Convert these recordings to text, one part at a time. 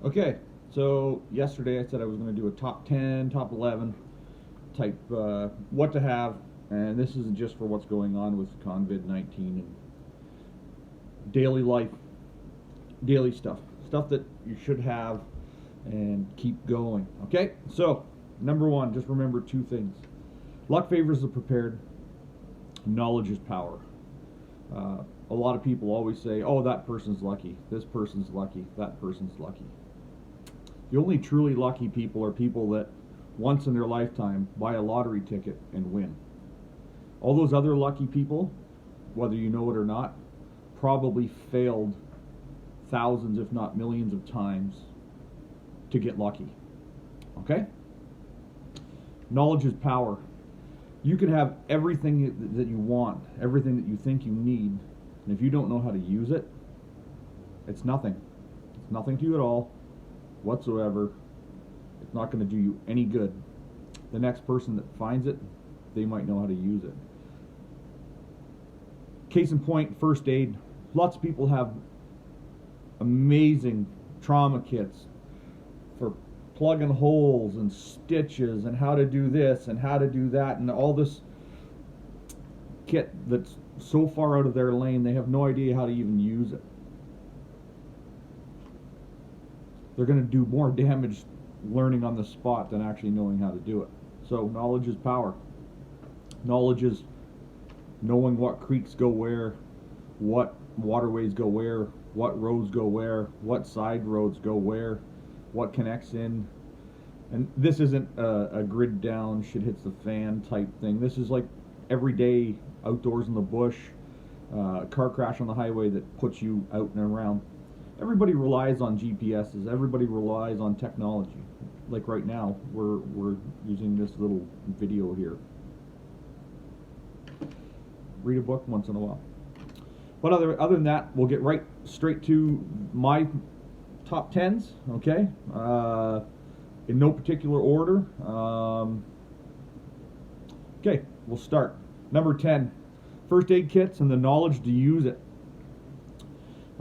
Okay, so yesterday I said I was going to do a top 10, top 11 type what to have, and this isn't just for what's going on with COVID-19 and daily life, daily stuff that you should have and keep going. Okay, so number one, just remember two things. Luck favors the prepared, knowledge is power. A lot of people always say, oh, that person's lucky, this person's lucky, that person's lucky. The only truly lucky people are people that once in their lifetime buy a lottery ticket and win. All those other lucky people, whether you know it or not, probably failed thousands if not millions of times to get lucky. Okay? Knowledge is power. You can have everything that you want, everything that you think you need, and if you don't know how to use it, it's nothing. It's nothing to you at all whatsoever. It's not going to do you any good. The next person that finds it, they might know how to use it. Case in point, first aid. Lots of people have amazing trauma kits for plugging holes and stitches and how to do this and how to do that, and all this kit that's so far out of their lane they have no idea how to even use it. They're going to do more damage learning on the spot than actually knowing how to do it. So knowledge is power. Knowledge is knowing what creeks go where, what waterways go where, what roads go where, what side roads go where, what connects in. And this isn't a grid down, shit hits the fan type thing. This is like everyday outdoors in the bush, car crash on the highway that puts you out and around. Everybody relies on GPSs. Everybody relies on technology. Like right now, we're using this little video here. Read a book once in a while. But other than that, we'll get right straight to my top 10s. Okay, in no particular order. Okay, we'll start. Number 10, first aid kits and the knowledge to use it.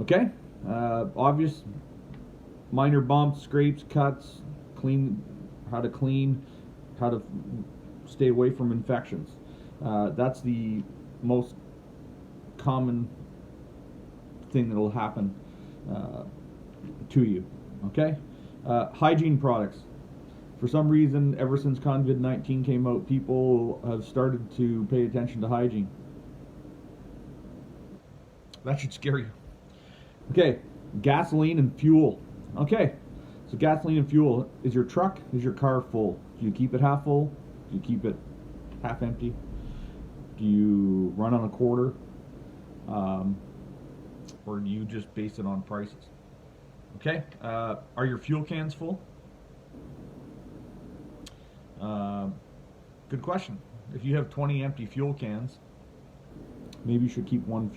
Okay. Obvious minor bumps, scrapes, cuts, how to stay away from infections. That's the most common thing that will happen to you. Okay? Hygiene products. For some reason, ever since COVID-19 came out, people have started to pay attention to hygiene. That should scare you. Okay, gasoline and fuel. Okay, so gasoline and fuel. Is your car full? Do you keep it half full? Do you keep it half empty? Do you run on a quarter? Or do you just base it on prices? Okay, are your fuel cans full? Good question. If you have 20 empty fuel cans, maybe you should keep one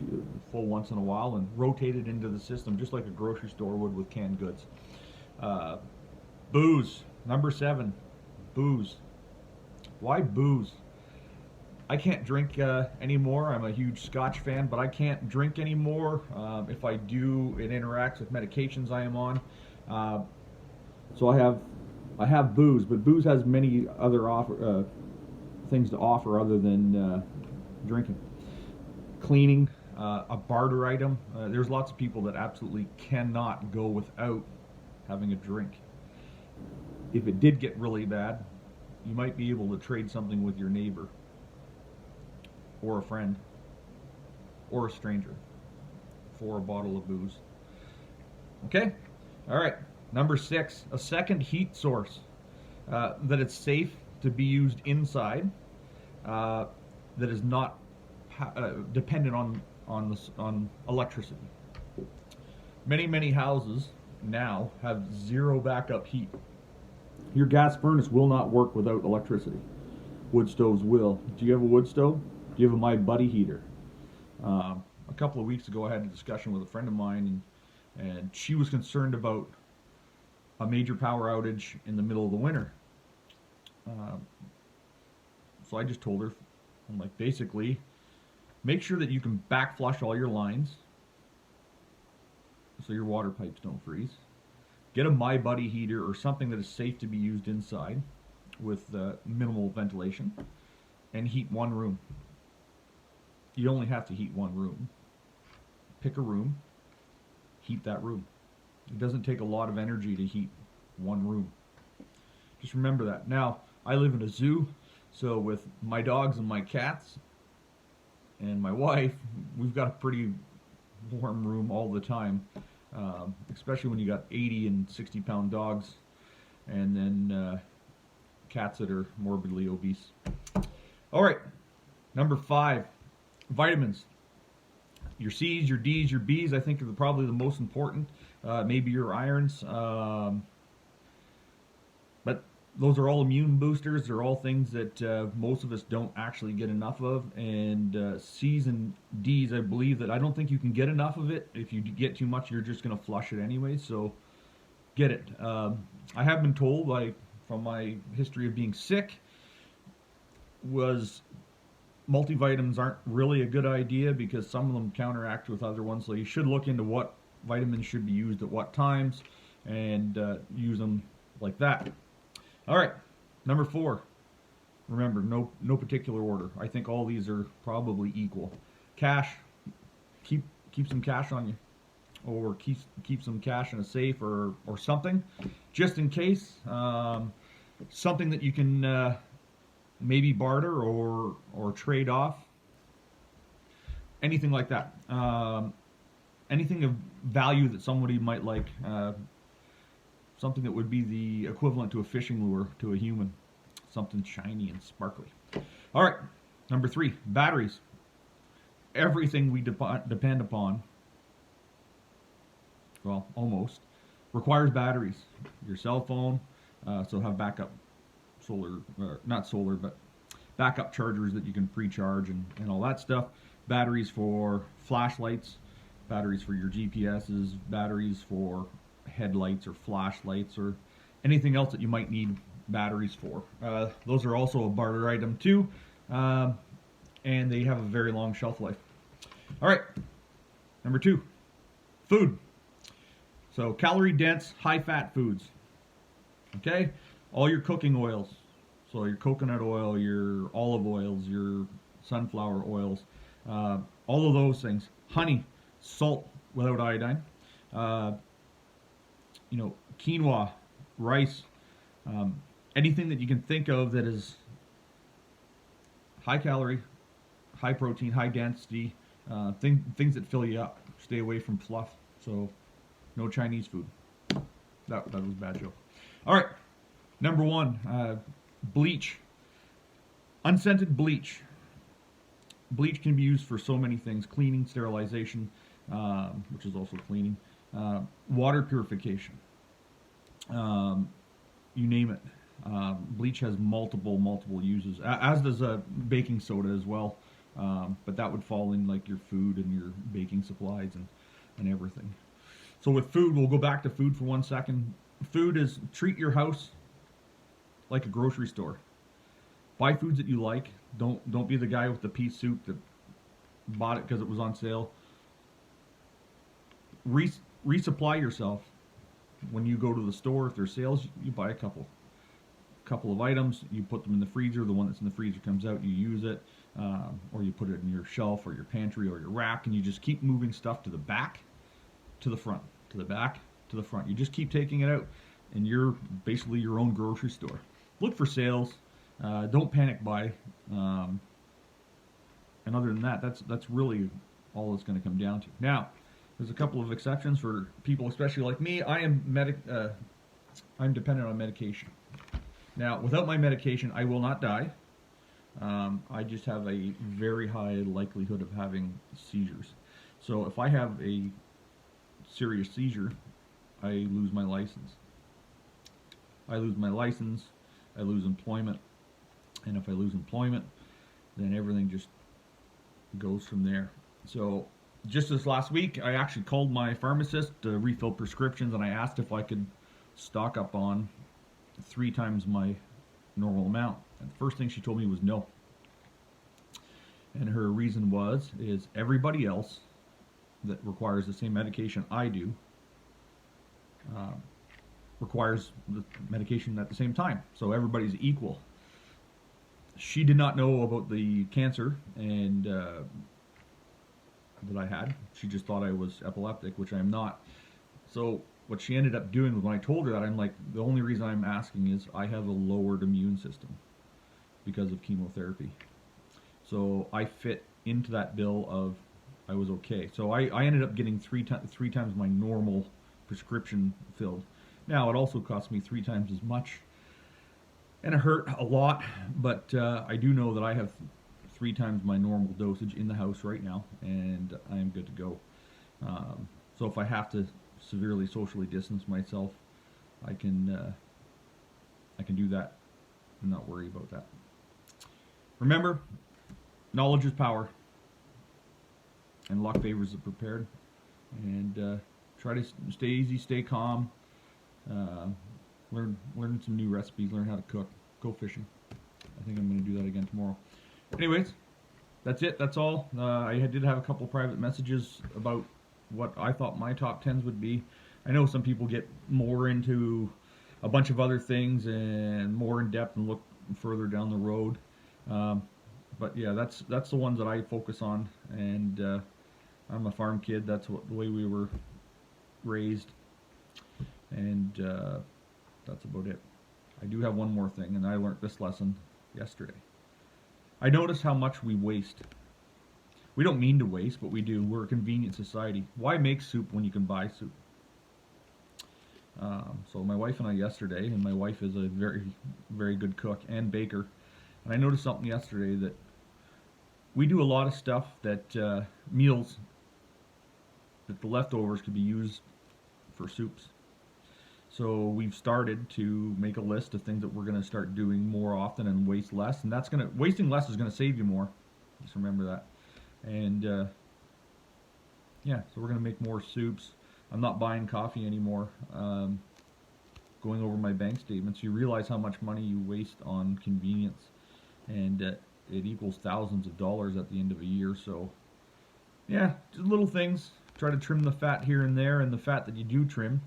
full once in a while and rotate it into the system, just like a grocery store would with canned goods. Booze, number 7, booze. Why booze? I can't drink anymore. I'm a huge Scotch fan, but I can't drink anymore. If I do, it interacts with medications I am on. So I have booze, but booze has many other things to offer other than drinking. Cleaning, a barter item. There's lots of people that absolutely cannot go without having a drink. If it did get really bad, you might be able to trade something with your neighbor or a friend or a stranger for a bottle of booze. Okay? All right. Number 6, a second heat source. That it's safe to be used inside. That is not dependent on electricity. Many houses now have zero backup heat. Your gas furnace will not work without electricity. Wood stoves will. Do you have a wood stove? Do you have a My Buddy heater? A couple of weeks ago I had a discussion with a friend of mine, and she was concerned about a major power outage in the middle of the winter. So I just told her, I'm like, basically, make sure that you can back flush all your lines so your water pipes don't freeze. get a My Buddy heater or something that is safe to be used inside with minimal ventilation, and heat one room. You only have to heat one room. Pick a room, heat that room. It doesn't take a lot of energy to heat one room. Just remember that. Now, I live in a zoo, so with my dogs and my cats and my wife, we've got a pretty warm room all the time, especially when you got 80 and 60-pound dogs and then cats that are morbidly obese. All right, number 5, vitamins. Your C's, your D's, your B's, I think are probably the most important. Maybe your irons. But those are all immune boosters. They're all things that most of us don't actually get enough of. And C's and D's, I believe that I don't think you can get enough of it. If you get too much, you're just going to flush it anyway. So get it. I have been told, from my history of being sick, was multivitamins aren't really a good idea because some of them counteract with other ones. So you should look into what vitamins should be used at what times and use them like that. All right, number 4. Remember, no particular order. I think all these are probably equal. Cash. Keep some cash on you, or keep some cash in a safe or something, just in case. Something that you can maybe barter or trade off. Anything like that. Anything of value that somebody might like. Something that would be the equivalent to a fishing lure to a human. Something shiny and sparkly. All right, number 3, batteries. Everything we depend upon, well, almost, requires batteries. Your cell phone, so have backup solar, not solar, but backup chargers that you can pre-charge and all that stuff. Batteries for flashlights, batteries for your GPSs, batteries for headlights or flashlights or anything else that you might need batteries for. Those are also a barter item too, and they have a very long shelf life. All right, number 2, food. So calorie dense, high fat foods. Okay, all your cooking oils. So your coconut oil, your olive oils, your sunflower oils, all of those things. Honey, salt without iodine. Quinoa, rice, anything that you can think of that is high calorie, high protein, high density, things that fill you up. Stay away from fluff. So no Chinese food. That was a bad joke. All right, number 1, bleach. Unscented bleach. Bleach can be used for so many things: cleaning, sterilization, which is also cleaning, water purification. You name it. Bleach has multiple uses, as does baking soda as well. But that would fall in like your food and your baking supplies and everything. So with food, we'll go back to food for 1 second. Food is, treat your house like a grocery store. Buy foods that you like. Don't be the guy with the pea soup that bought it because it was on sale. Resupply yourself. When you go to the store, if there's sales, you buy a couple of items, you put them in the freezer. The one that's in the freezer comes out, you use it, or you put it in your shelf or your pantry or your rack, and you just keep moving stuff to the back, to the front, to the back, to the front. You just keep taking it out, and you're basically your own grocery store. Look for sales. Don't panic buy. And other than that, that's really all it's going to come down to. Now, there's a couple of exceptions for people, especially like me. I'm dependent on medication. Now, without my medication, I will not die. I just have a very high likelihood of having seizures. So if I have a serious seizure, I lose my license. I lose my license, I lose employment. And if I lose employment, then everything just goes from there. So just this last week, I actually called my pharmacist to refill prescriptions, and I asked if I could stock up on 3 times my normal amount. And the first thing she told me was no. And her reason is everybody else that requires the same medication I do requires the medication at the same time, so everybody's equal. She did not know about the cancer and that I had. She just thought I was epileptic, which I am not. So what she ended up doing was, when I told her that, I'm like, the only reason I'm asking is I have a lowered immune system because of chemotherapy. So I fit into that bill of I was okay. So I ended up getting three times my normal prescription filled. Now it also cost me 3 times as much, and it hurt a lot. But I do know that I have 3 times my normal dosage in the house right now, and I am good to go. So if I have to severely socially distance myself, I can do that and not worry about that. Remember, knowledge is power, and luck favors the prepared. And try to stay easy, stay calm, learn some new recipes, learn how to cook, go fishing. I think I'm going to do that again tomorrow. Anyways, that's it. That's all. I did have a couple private messages about what I thought my top 10s would be. I know some people get more into a bunch of other things and more in depth and look further down the road. But yeah, that's the ones that I focus on. And I'm a farm kid. That's the way we were raised. And that's about it. I do have one more thing, and I learned this lesson yesterday. I notice how much we waste. We don't mean to waste, but we do. We're a convenient society. Why make soup when you can buy soup? So my wife and I yesterday, and my wife is a very, very good cook and baker, and I noticed something yesterday that we do a lot of stuff that meals that the leftovers could be used for soups. So we've started to make a list of things that we're going to start doing more often and waste less, and wasting less is going to save you more. Just remember that. And yeah, so we're going to make more soups. I'm not buying coffee anymore. Going over my bank statements, you realize how much money you waste on convenience, and it equals thousands of dollars at the end of a year. So yeah, just little things. Try to trim the fat here and there, and the fat that you do trim,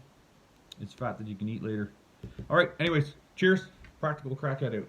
it's fat that you can eat later. All right, anyways, cheers. Practical Crackhead out.